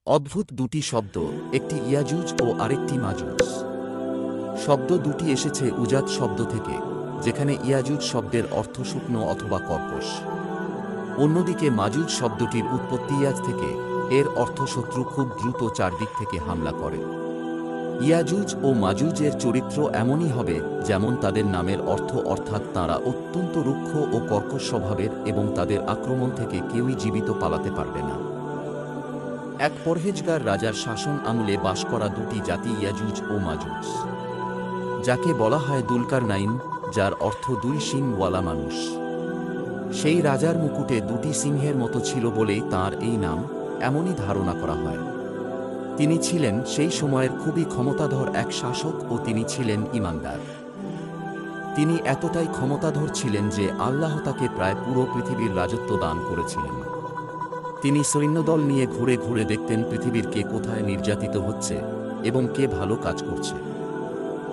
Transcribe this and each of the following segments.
অদ্ভুত দুটি শব্দ, একটি ইয়াজুজ ও আরেকটি মাজুজ। শব্দ দুটি এসেছে উজাত শব্দ থেকে, যেখানে ইয়াজুজ শব্দের অর্থ শুকনো অথবা কর্কশ। অন্যদিকে মাজুজ শব্দটির উৎপত্তি ইয়াজ থেকে, এর অর্থ শত্রু খুব দ্রুত চারদিক থেকে হামলা করে। ইয়াজুজ ও মাজুজের চরিত্র এমনই হবে যেমন তাদের নামের অর্থ, অর্থাৎ তাঁরা অত্যন্ত রুক্ষ ও কর্কশ স্বভাবের এবং তাদের আক্রমণ থেকে কেউই জীবিত পালাতে পারবে না। এক পরহেজগার রাজার শাসন আমলে বাস করা দুটি জাতি ইয়াজুজ ও মাজুজ, যাকে বলা হয় দুলকারনাইন, যার অর্থ দুই শিংওয়ালা মানুষ। সেই রাজার মুকুটে দুটি সিংহের মতো ছিল বলেই তাঁর এই নাম, এমনই ধারণা করা হয়। তিনি ছিলেন সেই সময়ের খুবই ক্ষমতাধর এক শাসক ও তিনি ছিলেন ঈমানদার। তিনি এতটাই ক্ষমতাধর ছিলেন যে আল্লাহ তাকে প্রায় পুরো পৃথিবীর রাজত্ব দান করেছিলেন। তিনি সৈন্যদল নিয়ে ঘুরে ঘুরে দেখতেন পৃথিবীর কে কোথায় নির্যাতিত হচ্ছে এবং কে ভালো কাজ করছে।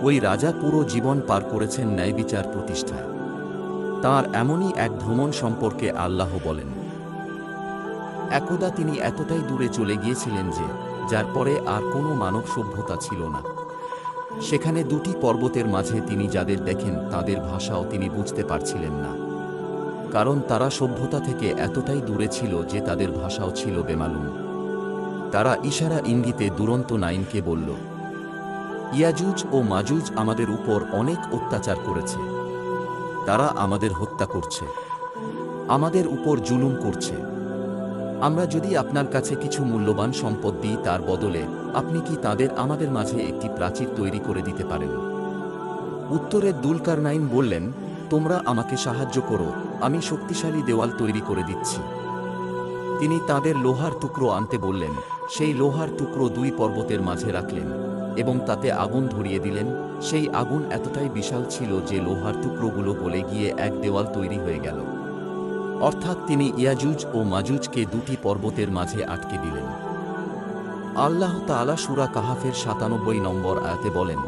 ওই রাজা পুরো জীবন পার করেছেন ন্যায়বিচার প্রতিষ্ঠায়। তাঁর এমনই এক ভ্রমণ সম্পর্কে আল্লাহ বলেন, একদা তিনি এতটাই দূরে চলে গিয়েছিলেন যে যার পরে আর কোনো মানব সভ্যতা ছিল না। সেখানে দুটি পর্বতের মাঝে তিনি যাদের দেখেন তাদের ভাষাও তিনি বুঝতে পারছিলেন না, কারণ তারা সভ্যতা থেকে এতটাই দূরে ছিল যে তাদের ভাষাও ছিল বেমালুম। তারা ইশারা ইঙ্গিতে দুরন্ত নাইনকে বলল, ইয়াজুজ ও মাজুজ আমাদের উপর অনেক অত্যাচার করেছে। তারা আমাদের হত্যা করছে, আমাদের উপর জুলুম করছে। আমরা যদি আপনার কাছে কিছু মূল্যবান সম্পদ দিই তার বদলে আপনি কি তাদের আমাদের মাঝে একটি প্রাচীর তৈরি করে দিতে পারেন? উত্তরে দুলকারনাইন বললেন, তোমরা আমাকে সাহায্য করো, আমি শক্তিশালী দেওয়াল তৈরি করে দিচ্ছি। তিনি তাদের লোহার টুকরো আনতে বললেন। সেই লোহার টুকরো দুই পর্বতের মাঝে রাখলেন এবং তাতে আগুন ধরিয়ে দিলেন। সেই আগুন এতটাই বিশাল ছিল যে লোহার টুকরোগুলো গলে গিয়ে এক দেওয়াল তৈরি হয়ে গেল। অর্থাৎ তিনি ইয়াজুজ ও মাজুজকে দুটি পর্বতের মাঝে আটকে দিলেন। আল্লাহ তাআলা সূরা কাহাফের ৯৭ নম্বর আয়াতে বলেন,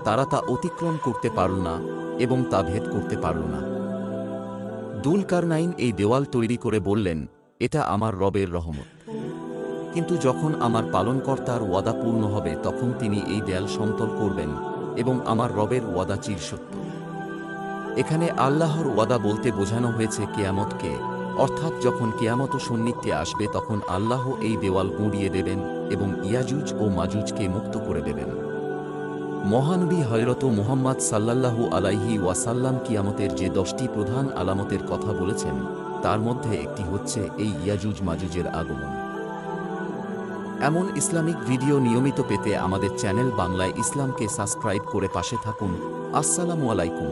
তারা তা অতিক্রম করতে পারল না এবং তা ভেদ করতে পারল না। দুলকারনাইন এই দেওয়াল তৈরি করে বললেন, এটা আমার রবের রহমত। কিন্তু যখন আমার পালনকর্তার ওয়াদা পূর্ণ হবে তখন তিনি এই দেয়াল সমতল করবেন এবং আমার রবের ওয়াদা চিরসত্য। এখানে আল্লাহর ওয়াদা বলতে বোঝানো হয়েছে কিয়ামতকে, অর্থাৎ যখন কিয়ামত সন্নিধ্যে আসবে তখন আল্লাহ এই দেওয়াল গুঁড়িয়ে দেবেন এবং ইয়াজুজ ও মাজুজকে মুক্ত করে দেবেন। মহানবী হযরত মুহাম্মদ সাল্লাল্লাহু আলাইহি ওয়াসাল্লাম কিয়ামতের যে 10টি প্রধান আলামতের কথা বলেছেন তার মধ্যে একটি হচ্ছে এই ইয়াজুজ মাজুজের আগমন। এমন ইসলামিক ভিডিও নিয়মিত পেতে আমাদের চ্যানেল বাংলায় ইসলামকে সাবস্ক্রাইব করে পাশে থাকুন। আসসালামু আলাইকুম।